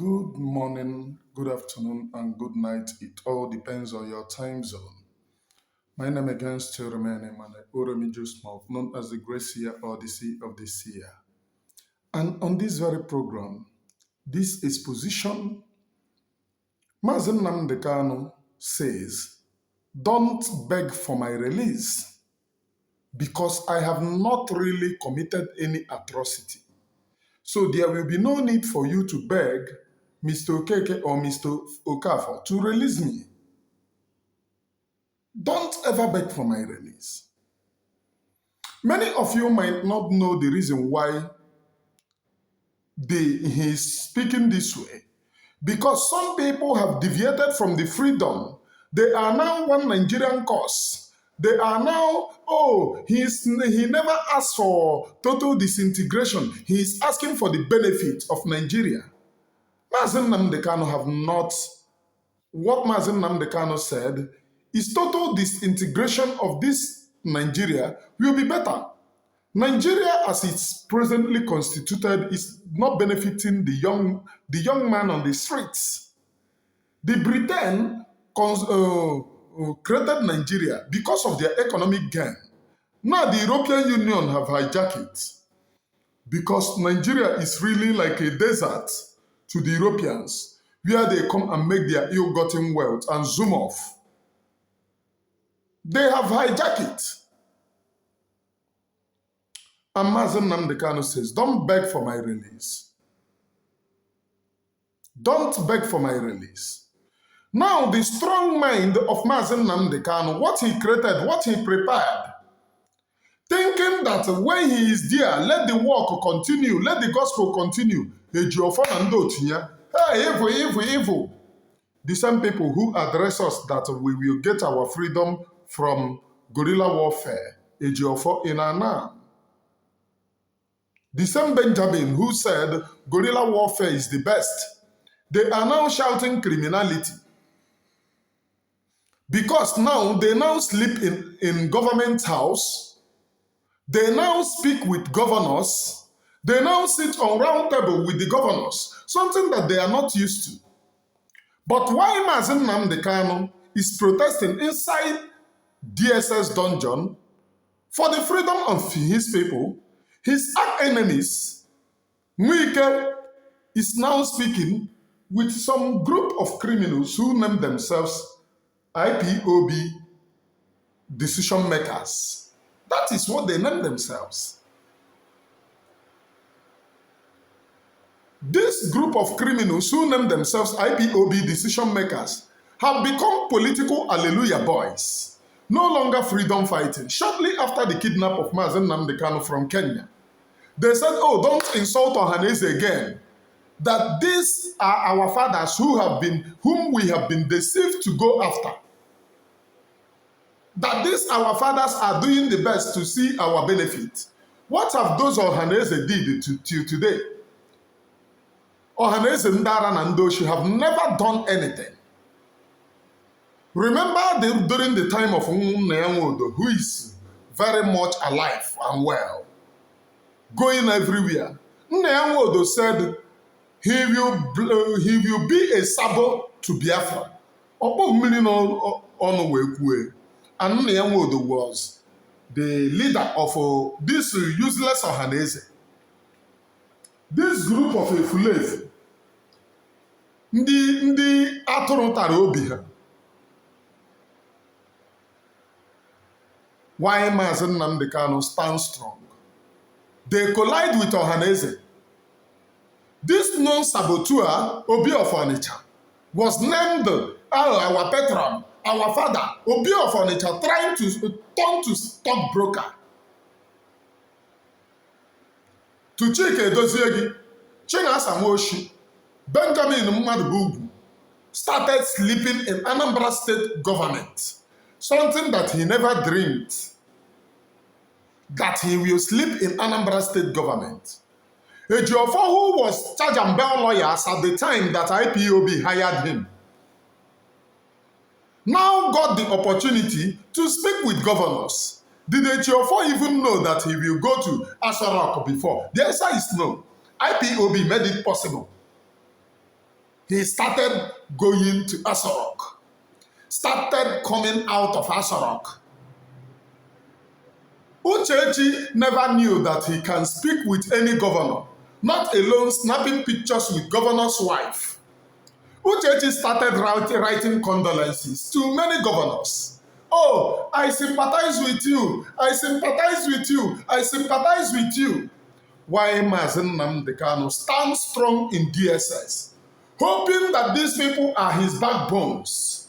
Good morning, good afternoon, and good night. It all depends on your time zone. My name again still remains Emmanuel Oromijus Mouth, known as the Great Seer or the Sea of the Seer. And on this very program, this exposition, Mazi Nnamdi Kanu says, don't beg for my release because I have not really committed any atrocity. So there will be no need for you to beg Mr. Okeke or Mr. Okafor to release me. Don't ever beg for my release. Many of you might not know the reason why he is speaking this way. Because some people have deviated from the freedom. They are now one Nigerian cause. They are now, he never asked for total disintegration. He is asking for the benefit of Nigeria. Mazi Nnamdi Kanu have not, what Mazi Nnamdi Kanu said is total disintegration of this Nigeria will be better. Nigeria as it's presently constituted is not benefiting the young man on the streets. The Britain created Nigeria because of their economic gain. Now the European Union have hijacked it because Nigeria is really like a desert to the Europeans where they come and make their ill-gotten wealth and zoom off. They have hijacked it. And Mazi Nnamdi Kanu says, don't beg for my release. Don't beg for my release. Now, the strong mind of Mazi Nnamdi Kanu, what he created, what he prepared, thinking that when he is there, let the work continue, let the gospel continue. Hey, evil. The same people who address us that we will get our freedom from guerrilla warfare, in Anam. The same Benjamin who said guerrilla warfare is the best, they are now shouting criminality. Because now they now sleep in government house, they now speak with governors, they now sit on round table with the governors, something that they are not used to. But why Mazi Nnamdi Kanu is protesting inside DSS dungeon for the freedom of his people, his enemies, Nwike is now speaking with some group of criminals who name themselves IPOB decision makers. That is what they name themselves. This group of criminals who name themselves IPOB decision makers have become political hallelujah boys, no longer freedom fighting. Shortly after the kidnap of Mazi Nnamdi Kanu from Kenya, they said, don't insult Ohanese again. That these are our fathers whom we have been deceived to go after. That these our fathers are doing the best to see our benefit. What have those Ohanese did to today? Ohanese Ndara and Ndoshi have never done anything. Remember during the time of Nneyamodo, who is very much alive and well, going everywhere. Nneyamodo said he will be a sabo to Biafra. And Nneyamodo was the leader of this useless Ohanese. This group of Efulefu, ndị atụrụ tara obi ha. Why Mazi Nnamdi Kanu stand strong? They collide with Ohanese. This non-saboteur, Obi of Onitsha, was named our patron, our father, Obi of Onitsha, trying to turn to stockbroker. To Chike Edoziegi, Chinua Asamoah, Benjamin Mmadụbugwu started sleeping in Anambra State government, something that he never dreamed, that he will sleep in Anambra State government. Ejiofor, who was charge and bail lawyers at the time that IPOB hired him, now got the opportunity to speak with governors. Did Ejiofor even know that he will go to Aso Rock before? The answer is no. IPOB made it possible. He started going to Asorok, started coming out of Asorok. Uchechi never knew that he can speak with any governor, not alone snapping pictures with governor's wife. Uchechi started writing condolences to many governors. Oh, I sympathize with you. I sympathize with you. I sympathize with you. Why Mazi Nnamdi Kanu stands strong in DSS, hoping that these people are his backbones.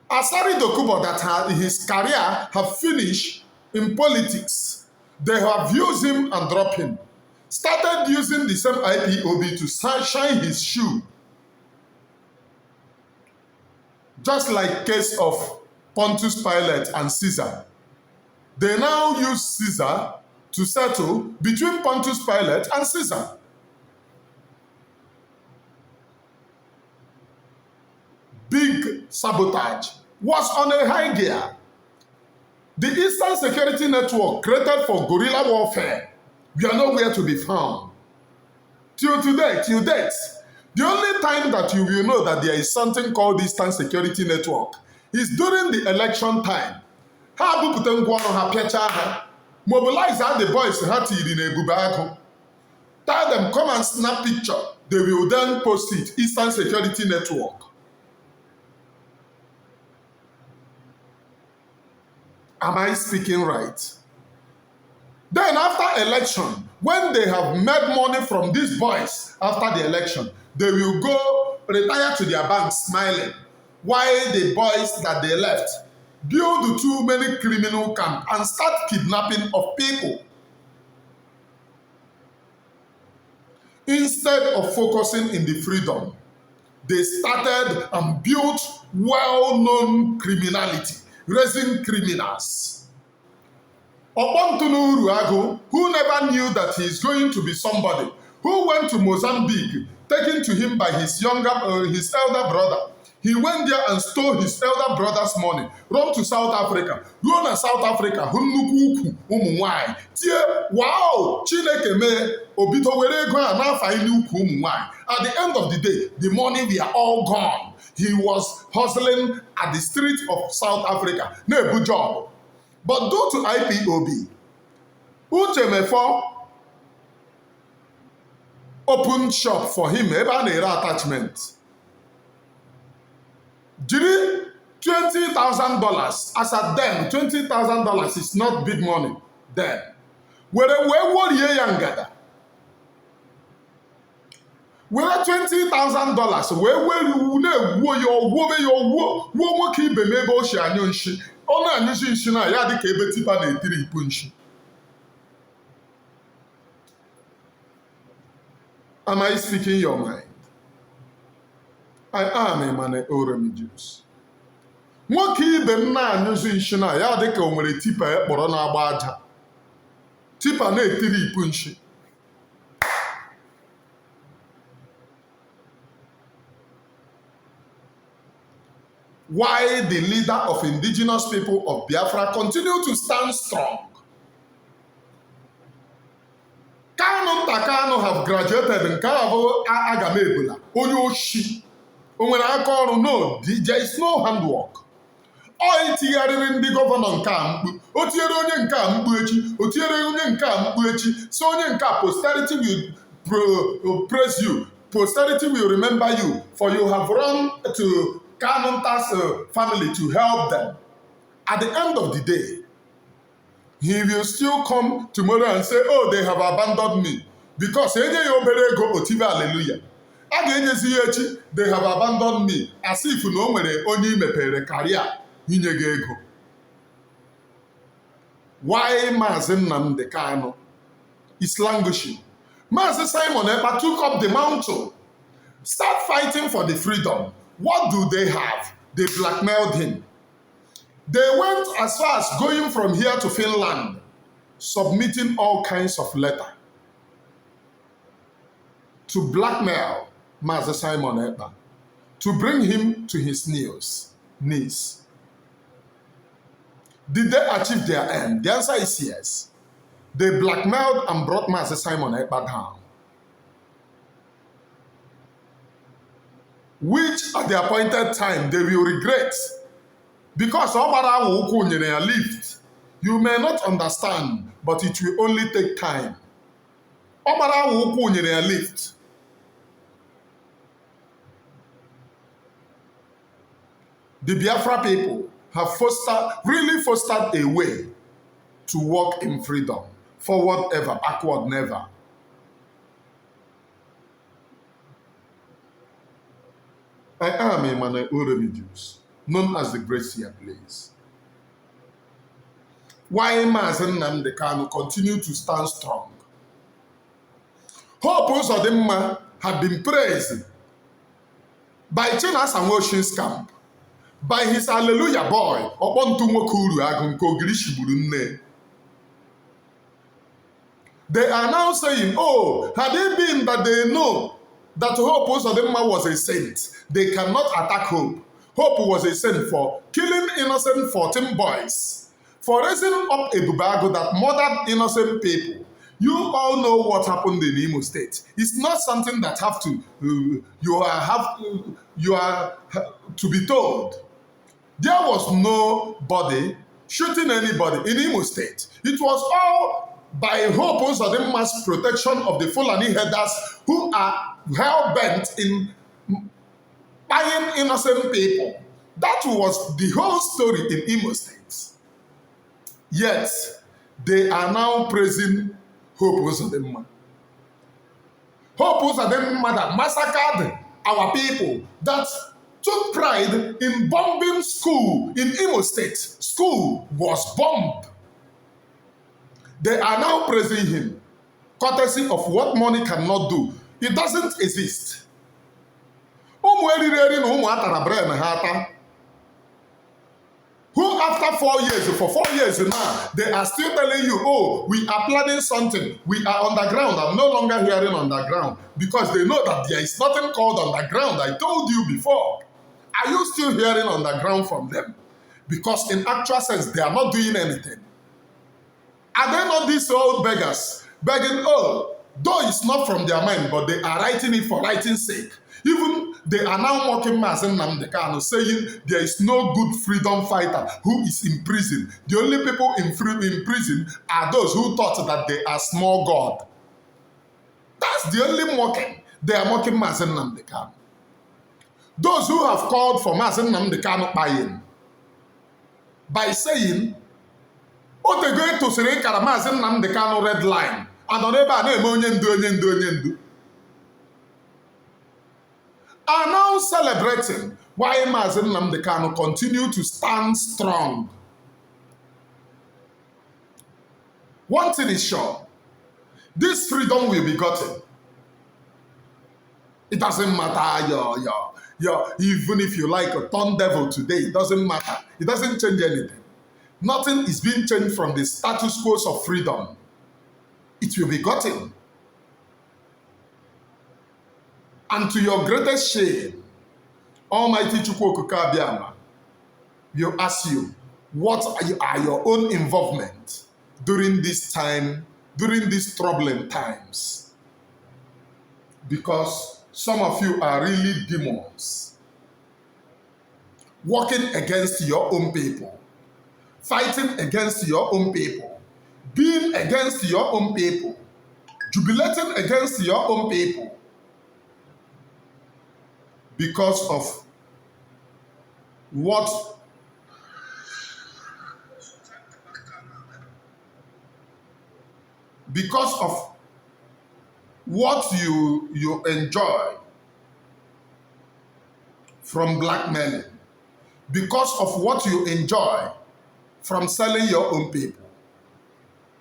Asari Dokubo, that his career have finished in politics, they have used him and dropped him. Started using the same IPOB to shine his shoe. Just like case of Pontius Pilate and Caesar. They now use Caesar to settle between Pontius Pilate and Caesar. Big Sabotage was on a high gear. The Eastern Security Network created for guerrilla warfare were nowhere to be found. Till date, the only time that you will know that there is something called Eastern Security Network is during the election time. Ha bupute ngwa ọrụ ha pịacha ha, mobilize the boys ha tiri n'ebube agụ. Tell them come and snap picture. They will then post it. Eastern Security Network. Am I speaking right? Then after election, when they have made money from these boys after the election, they will go retire to their banks smiling. While the boys that they left build too many criminal camps and start kidnapping of people. Instead of focusing in the freedom, they started and built well-known criminality, raising criminals. Ogbontunuru Agu, who never knew that he is going to be somebody, who went to Mozambique, taken to him by his elder brother. He went there and stole his elder brother's money, run to South Africa, ruo na South Africa, hụ nnukwu ukwu ụmụ nwanyị, tie, wow, Chineke mee, obido were ego a n'afa ili ukwu ụmụ nwanyị. At the end of the day, the money were all gone. He was hustling at the streets of South Africa, na-ebu job. But due to IPOB, Uche Mefo opened shop for him, ebe a na-ere attachment. Jiri $20,000 as at then, $20,000 is not big money then. Were worry ya ngada. Were $20,000 were wo nwoke ibe n'ebe o shi anyụ nshi. Ọ na-anyụshi nshi na ya dị ka ebe tipa na-etiri ipu nshi. Am I speaking your mind? I am a man Oromijus. Nwoke ibe m na-anyụzi nshi na ya dị ka o nwere tipa ekpọrọ na-agba aja. Tipa na-etiri ipu nshi. Why the leader of indigenous people of Biafra continue to stand strong? Kanu Takano have graduated in Kavo Agamebula. Oyoshi. No, there is no handwork. All tiering the governor camp, Otiero camp, Otiero camp, so posterity will praise you, posterity will remember you, for you have run to Kanunta's family to help them. At the end of the day, he will still come tomorrow and say, oh, they have abandoned me. Because hallelujah. They have abandoned me as if no mere only mepere career hinyege ego. Why Mazi Nnamdi Kanu is languishing? Mazi Simon Ekpa took up the mantle. Start fighting for the freedom. What do they have? They blackmailed him. They went as far as going from here to Finland, submitting all kinds of letters to blackmail Mazi Simon Ekpa, to bring him to his knees. Did they achieve their end? The answer is yes. They blackmailed and brought Mazi Simon Ekpa down. which at the appointed time they will regret. Because ọgbara ahụ ụkwụ nyere ya lift. You may not understand, but it will only take time. Ọgbara ahụ ụkwụ nyere ya lift. The Biafra people have really fostered a way to walk in freedom. Forward ever, backward never. I am a man Jews, known as the Great Seer Place. Why Mazi Nnamdi Kanu continue to stand strong? Hope Uzodimma had been praised by Chinas and Ocean's camp, by his Hallelujah boy, Opontumokuru Agunkogirishiburu. They are now saying, oh, had it been that they know that Hope Uzodimma was a saint, they cannot attack Hope. Hope was a saint for killing innocent 14 boys, for raising up a Bubago that murdered innocent people. You all know what happened in Imo State. It's not something that you are to be told. There was nobody shooting anybody in Imo State. It was all by Hope Uzodimma's protection of the Fulani herders who are hell-bent in buying innocent people. That was the whole story in Imo State. Yet, they are now praising Hope Uzodimma. Hope Uzodimma that massacred our people, that took pride in bombing school in Imo State. School was bombed. They are now praising him, courtesy of what money cannot do. It doesn't exist. Who after 4 years, for 4 years now, they are still telling you, oh, we are planning something. We are underground. I'm no longer hearing underground because they know that there is nothing called underground. I told you before. Are you still hearing underground from them? Because in actual sense, they are not doing anything. Are they not these old beggars begging, oh, though it's not from their mind, but they are writing it for writing's sake. Even they are now mocking Mazi Nnamdi Kanu, saying there is no good freedom fighter who is in prison. The only people in prison are those who thought that they are small God. That's the only mocking. They are mocking Mazi Nnamdi Kanu. Those who have called for Mazi Nnamdi Kanu by saying, "Oh, they're going to say Mazi Nnamdi Kanu red line," and on onye are now celebrating why Mazi Nnamdi Kanu continue to stand strong. One thing is sure, this freedom will be gotten. It doesn't matter even if you like a turn devil today, it doesn't matter. It doesn't change anything. Nothing is being changed from the status quo of freedom. It will be gotten. And to your greatest shame, Almighty Chukwu Abiyama will ask you, what are your own involvement during this time, during these troubling times? Because some of you are really demons, working against your own people, fighting against your own people, being against your own people, jubilating against your own people, because of what you enjoy from blackmailing, because of what you enjoy from selling your own people,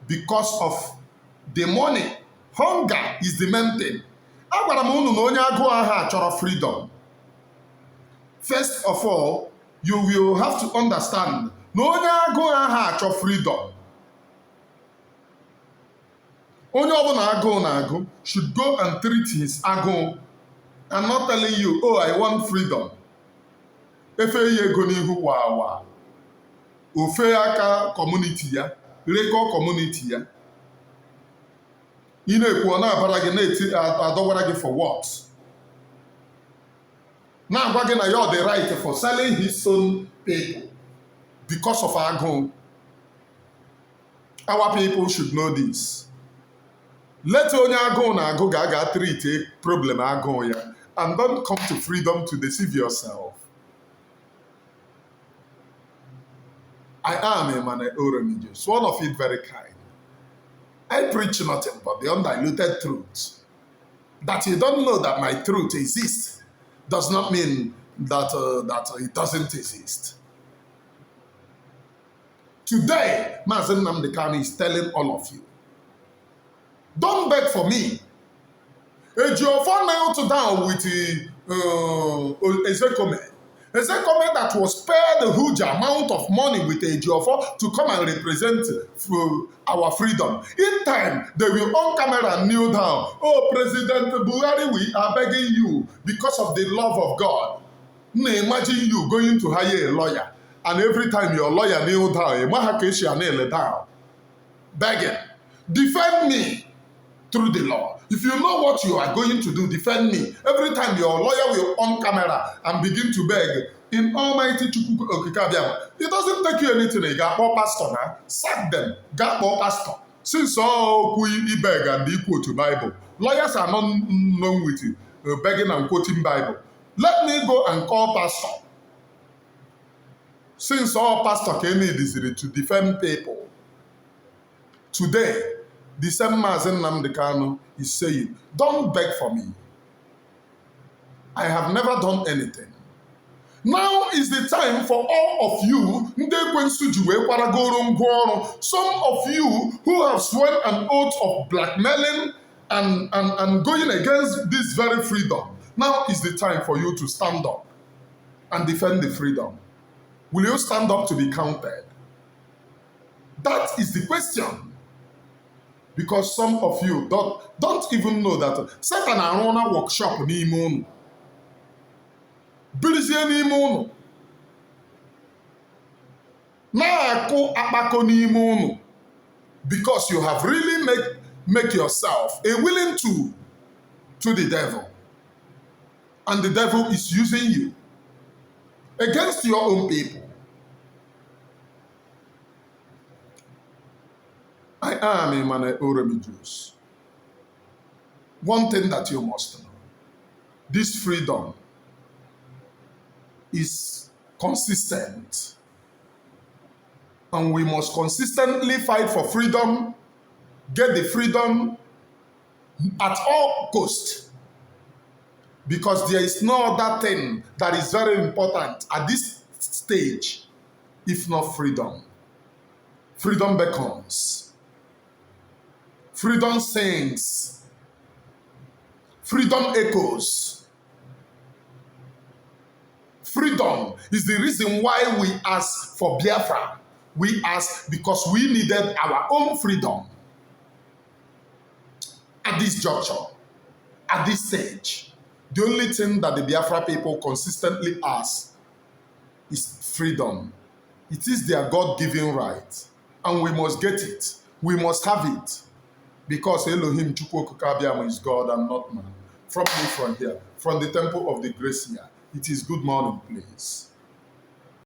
because of the money. Hunger is the main thing. Agwara m unu na onye agụụ aha chọrọ freedom. First of all, you will have to understand na onye agụụ aha achọ freedom. Onye ọbụla agụụ na-agụ should go and treat his agụụ and not telling you, oh, I want freedom. Efe ya ego n'ihu wawa. Ofe aka community ya, reko community ya. Ị na-ekwu ọ na-abara gị na-adọwara gị for what? Now I'm na you're the right for selling his own people because of agụụ. Our people should know this. Let onye agụụ na agụ ga treat a problem agụụ ya, and don't come to freedom to deceive yourself. I am a man religious, one of it very kind. I preach nothing but the undiluted truth. That you don't know that my truth exists does not mean that it doesn't exist. Today, Mazi Nnamdi Kanu is telling all of you, don't beg for me. Ejiofor knelt down with Ezekome. Ezekome that was paid a huge amount of money with Ejiofor to come and represent our freedom. In time, they will on camera and kneel down. Oh, President Buhari, we are begging you because of the love of God. Now imagine you going to hire a lawyer, and every time your lawyer kneel down, begging, defend me through the law. If you know what you are going to do, defend me. Every time your lawyer will on camera and begin to beg, in Almighty Chukwu Okike, it doesn't take you anything. You got more pastor now. Sack them. Got more pastor. Since all we beg and they quote the Bible, lawyers are not known with it, begging and quoting Bible. Let me go and call pastor. Since all pastor can need is to defend people. Today, the same Mazi Nnamdi Kanu is saying, don't beg for me. I have never done anything. Now is the time for all of you, some of you who have sworn an oath of blackmailing and going against this very freedom. Now is the time for you to stand up and defend the freedom. Will you stand up to be counted? That is the question. Because some of you don't even know that Satan run a workshop n'ime unu. Bilizie n'ime unu. Na-akụ akpako n'ime unu. Because you have really make yourself a willing tool to the devil. And the devil is using you against your own people. I am a man religious. One thing that you must know, this freedom is consistent. And we must consistently fight for freedom, get the freedom at all costs. Because there is no other thing that is very important at this stage, if not freedom. Freedom beckons. Freedom sings. Freedom echoes. Freedom is the reason why we ask for Biafra. We ask because we needed our own freedom. At this juncture, at this stage, the only thing that the Biafra people consistently ask is freedom. It is their God-given right. And we must get it. We must have it. Because Elohim Chukwu Okike is God and not man. From me from here, from the temple of the grace here, it is good morning, please.